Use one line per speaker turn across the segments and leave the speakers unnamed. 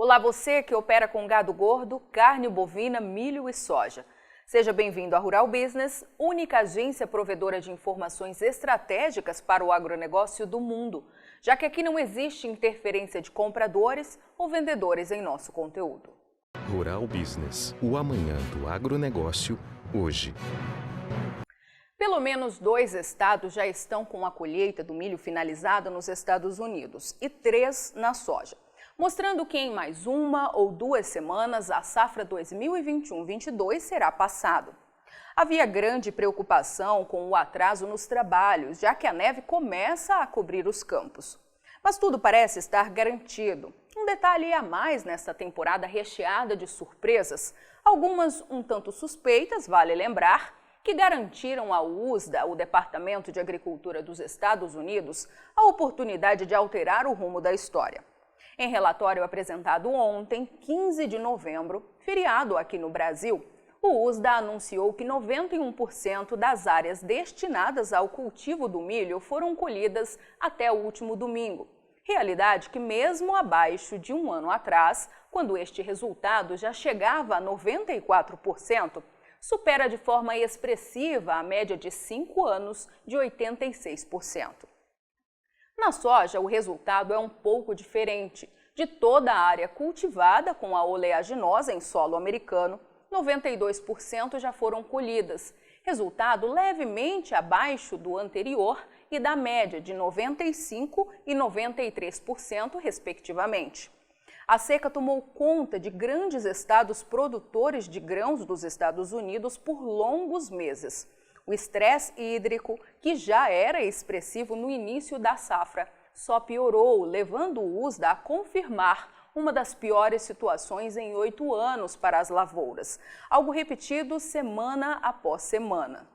Olá você que opera com gado gordo, carne bovina, milho e soja. Seja bem-vindo à Rural Business, única agência provedora de informações estratégicas para o agronegócio do mundo, já que aqui não existe interferência de compradores ou vendedores em nosso conteúdo.
Rural Business, o amanhã do agronegócio, hoje.
Pelo menos 2 estados já estão com a colheita do milho finalizada nos Estados Unidos e 3 na soja, mostrando que em mais 1 ou 2 semanas a safra 2021-22 será passada. Havia grande preocupação com o atraso nos trabalhos, já que a neve começa a cobrir os campos. Mas tudo parece estar garantido. Um detalhe a mais nesta temporada recheada de surpresas, algumas um tanto suspeitas, vale lembrar, que garantiram à USDA, o Departamento de Agricultura dos Estados Unidos, a oportunidade de alterar o rumo da história. Em relatório apresentado ontem, 15 de novembro, feriado aqui no Brasil, o USDA anunciou que 91% das áreas destinadas ao cultivo do milho foram colhidas até o último domingo. Realidade que, mesmo abaixo de um ano atrás, quando este resultado já chegava a 94%, supera de forma expressiva a média de 5 anos de 86%. Na soja, o resultado é um pouco diferente. De toda a área cultivada com a oleaginosa em solo americano, 92% já foram colhidas, resultado levemente abaixo do anterior e da média de 95% e 93%, respectivamente. A seca tomou conta de grandes estados produtores de grãos dos Estados Unidos por longos meses. O estresse hídrico, que já era expressivo no início da safra, só piorou, levando o USDA a confirmar uma das piores situações em 8 anos para as lavouras, algo repetido semana após semana.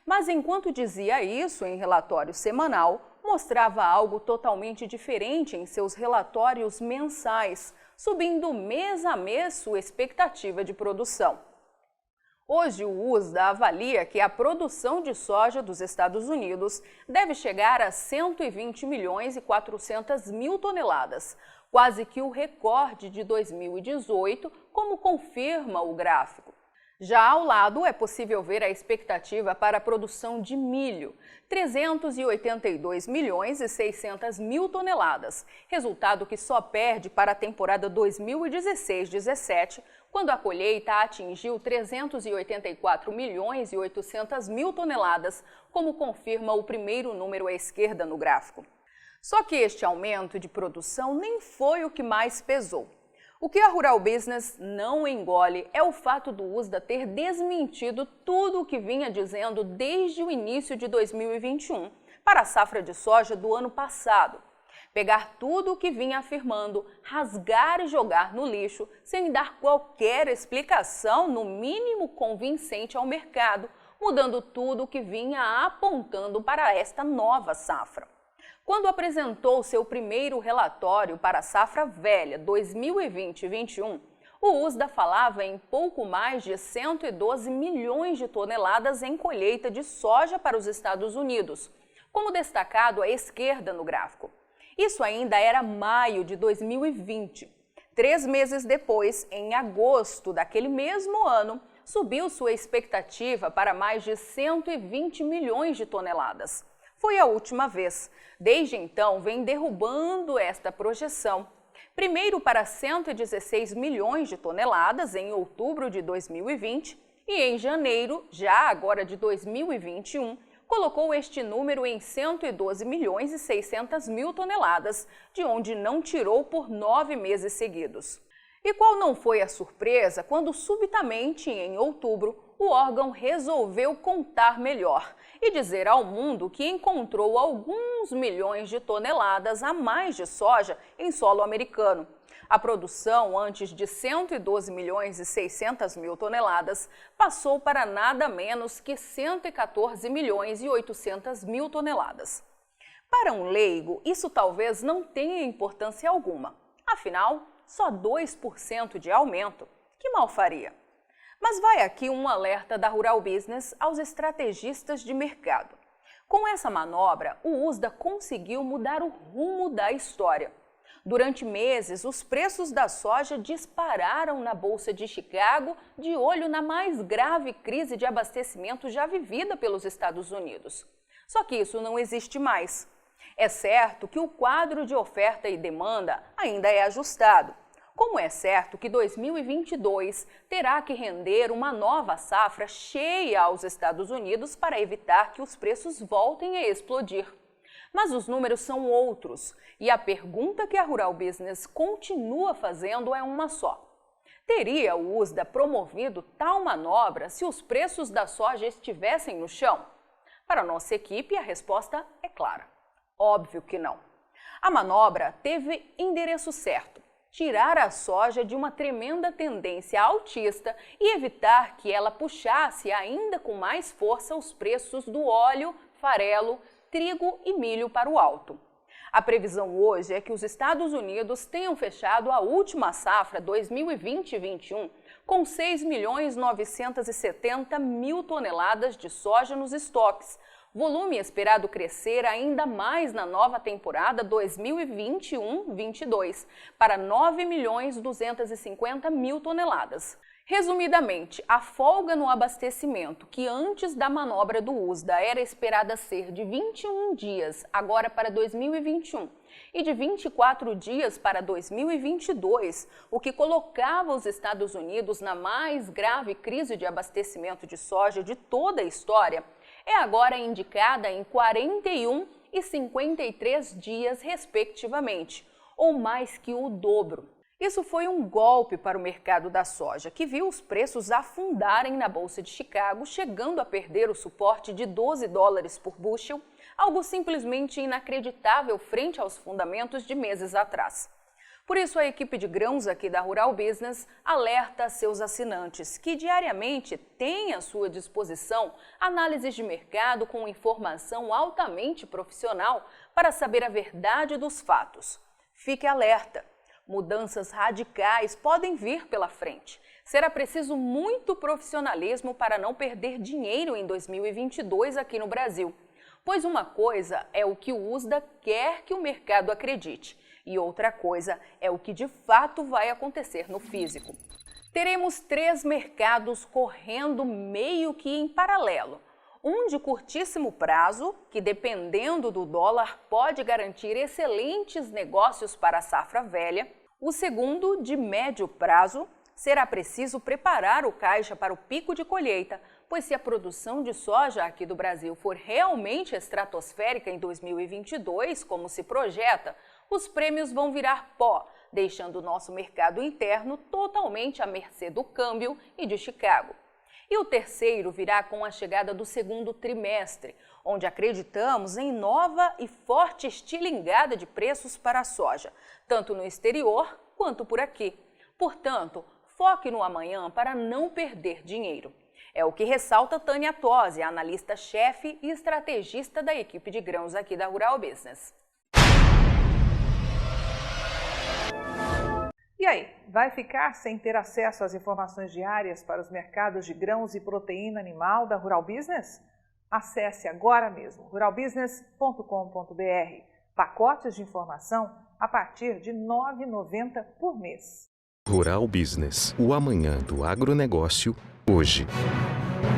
Mas enquanto dizia isso em relatório semanal, mostrava algo totalmente diferente em seus relatórios mensais, subindo mês a mês sua expectativa de produção. Hoje, o USDA avalia que a produção de soja dos Estados Unidos deve chegar a 120 milhões e 400 mil toneladas, quase que o recorde de 2018, como confirma o gráfico. Já ao lado, é possível ver a expectativa para a produção de milho, 382 milhões e 600 mil toneladas, resultado que só perde para a temporada 2016-17, quando a colheita atingiu 384 milhões e 800 mil toneladas, como confirma o primeiro número à esquerda no gráfico. Só que este aumento de produção nem foi o que mais pesou. O que a Rural Business não engole é o fato do USDA ter desmentido tudo o que vinha dizendo desde o início de 2021 para a safra de soja do ano passado. Pegar tudo o que vinha afirmando, rasgar e jogar no lixo sem dar qualquer explicação, no mínimo convincente ao mercado, mudando tudo o que vinha apontando para esta nova safra. Quando apresentou seu primeiro relatório para a safra velha 2020-21, o USDA falava em pouco mais de 112 milhões de toneladas em colheita de soja para os Estados Unidos, como destacado à esquerda no gráfico. Isso ainda era maio de 2020. 3 meses depois, em agosto daquele mesmo ano, subiu sua expectativa para mais de 120 milhões de toneladas. Foi a última vez. Desde então, vem derrubando esta projeção. Primeiro para 116 milhões de toneladas em outubro de 2020 e em janeiro, já agora de 2021, colocou este número em 112 milhões e 600 mil toneladas, de onde não tirou por 9 meses seguidos. E qual não foi a surpresa quando subitamente, em outubro, o órgão resolveu contar melhor e dizer ao mundo que encontrou alguns milhões de toneladas a mais de soja em solo americano. A produção, antes de 112 milhões e 600 mil toneladas, passou para nada menos que 114 milhões e 800 mil toneladas. Para um leigo, isso talvez não tenha importância alguma. Afinal, só 2% de aumento. Que mal faria? Mas vai aqui um alerta da Rural Business aos estrategistas de mercado. Com essa manobra, o USDA conseguiu mudar o rumo da história. Durante meses, os preços da soja dispararam na Bolsa de Chicago, de olho na mais grave crise de abastecimento já vivida pelos Estados Unidos. Só que isso não existe mais. É certo que o quadro de oferta e demanda ainda é ajustado. Como é certo que 2022 terá que render uma nova safra cheia aos Estados Unidos para evitar que os preços voltem a explodir. Mas os números são outros e a pergunta que a Rural Business continua fazendo é uma só. Teria o USDA promovido tal manobra se os preços da soja estivessem no chão? Para a nossa equipe, a resposta é clara. Óbvio que não. A manobra teve endereço certo: tirar a soja de uma tremenda tendência altista e evitar que ela puxasse ainda com mais força os preços do óleo, farelo, trigo e milho para o alto. A previsão hoje é que os Estados Unidos tenham fechado a última safra 2020-21 com 6.970.000 toneladas de soja nos estoques, volume esperado crescer ainda mais na nova temporada 2021-22 para 9.250.000 toneladas. Resumidamente, a folga no abastecimento, que antes da manobra do USDA era esperada ser de 21 dias agora para 2021 e de 24 dias para 2022, o que colocava os Estados Unidos na mais grave crise de abastecimento de soja de toda a história, é agora indicada em 41 e 53 dias, respectivamente, ou mais que o dobro. Isso foi um golpe para o mercado da soja, que viu os preços afundarem na Bolsa de Chicago, chegando a perder o suporte de $12 por bushel, algo simplesmente inacreditável frente aos fundamentos de meses atrás. Por isso, a equipe de grãos aqui da Rural Business alerta seus assinantes, que diariamente têm à sua disposição análises de mercado com informação altamente profissional para saber a verdade dos fatos. Fique alerta! Mudanças radicais podem vir pela frente. Será preciso muito profissionalismo para não perder dinheiro em 2022 aqui no Brasil. Pois uma coisa é o que o USDA quer que o mercado acredite e outra coisa é o que de fato vai acontecer no físico. Teremos 3 mercados correndo meio que em paralelo. Um de curtíssimo prazo, que dependendo do dólar pode garantir excelentes negócios para a safra velha. O segundo, de médio prazo, será preciso preparar o caixa para o pico de colheita, pois se a produção de soja aqui do Brasil for realmente estratosférica em 2022, como se projeta, os prêmios vão virar pó, deixando o nosso mercado interno totalmente à mercê do câmbio e de Chicago. E o terceiro virá com a chegada do segundo trimestre, onde acreditamos em nova e forte estilingada de preços para a soja, tanto no exterior quanto por aqui. Portanto, foque no amanhã para não perder dinheiro. É o que ressalta Tânia Tosi, analista-chefe e estrategista da equipe de grãos aqui da Rural Business.
E aí, vai ficar sem ter acesso às informações diárias para os mercados de grãos e proteína animal da Rural Business? Acesse agora mesmo ruralbusiness.com.br. Pacotes de informação a partir de R$ 9,90 por mês.
Rural Business, o amanhã do agronegócio, hoje.